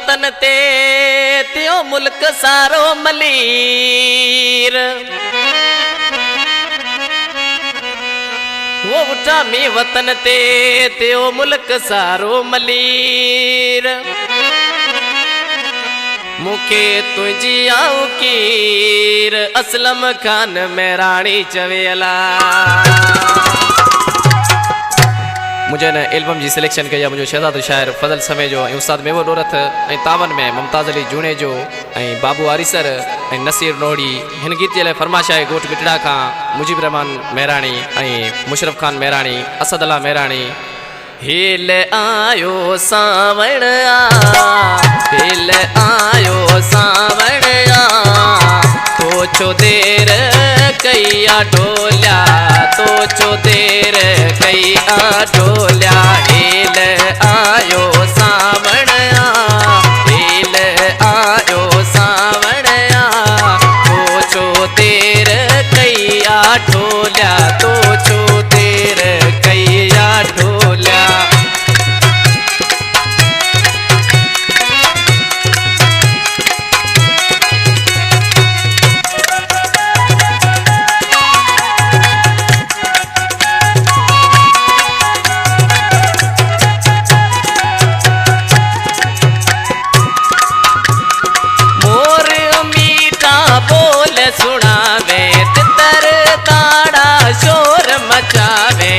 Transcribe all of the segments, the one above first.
वतन ते त्यो मुल्क सारो मलीर वो उठा मी वतन ते त्यो मुल्क सारो मलीर मुखे तुझी आऊ कीर असलम खान मेराणी चवेला। मुझे न एल्बम जी सिलेक्शन कया मुझे शहजाद शायर फजल समय जो उस्ताद मेवो डोरथ तावन में मुमताज अली जूने जो बाबू आरिसर नसीर नोड़ी हिन गीत लाइ फरमाश है गोठ बिटड़ा का मुजीब रहमान मेहराणी मुशरफ खान मेहराणी असद अल्लाह मेहराणी। हिल आयो सावण हिल आयो सावण तो छो देर कैया ढोल्या तो छो देर कैया ढोल्या। हिल आयो सावण हिल आयो सावण तो छो देर कैया ढोल्या तो छो देर कैया ढोल्या। सुनावे तितर ताड़ा शोर मचावे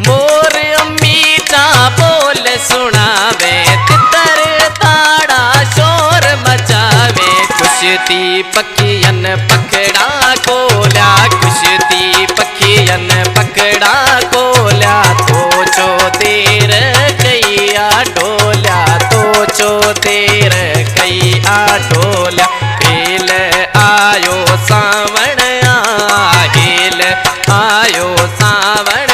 मोर मीठा बोल सुनावे तितर ताड़ा शोर मचावे। कुश्ती पखियन पकड़ा कोल्या कुश्ती पखियन पकड़ा कोल्या तो छो देर कैया ढोल्या तो छो देर कैया ढोल्या। हिल आयो सावण हिल आयो सावण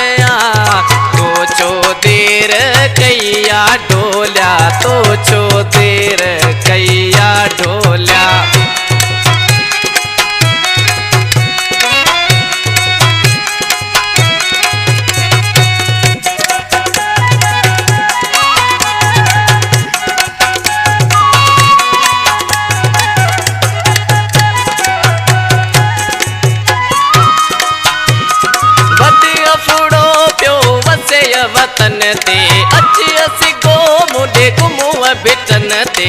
तो छो देर कैया ढोल्या तो छो देर कैया ढोल्या। वतन ते अची असी गो मुंडे घुमुआ बिटन ते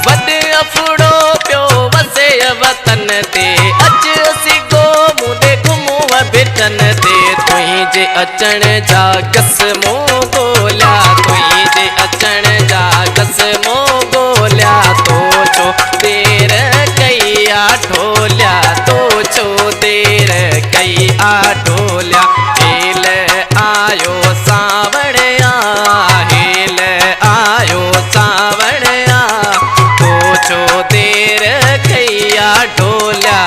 वॾे अफड़ो पियो वसे वतन ते अची असी गो मुंडे घुमुआ बिटन ते। तुंहिंजे अचण जा कसमो ॻोल्हा तुंहिंजे अचण जा कसमो ॻोल्हा तो छो देर कैया ढोल्या तो छो देर कैया ढोल्या। हिल आयो सावण हिल आयो सावण तो छो देर कैया ढोल्या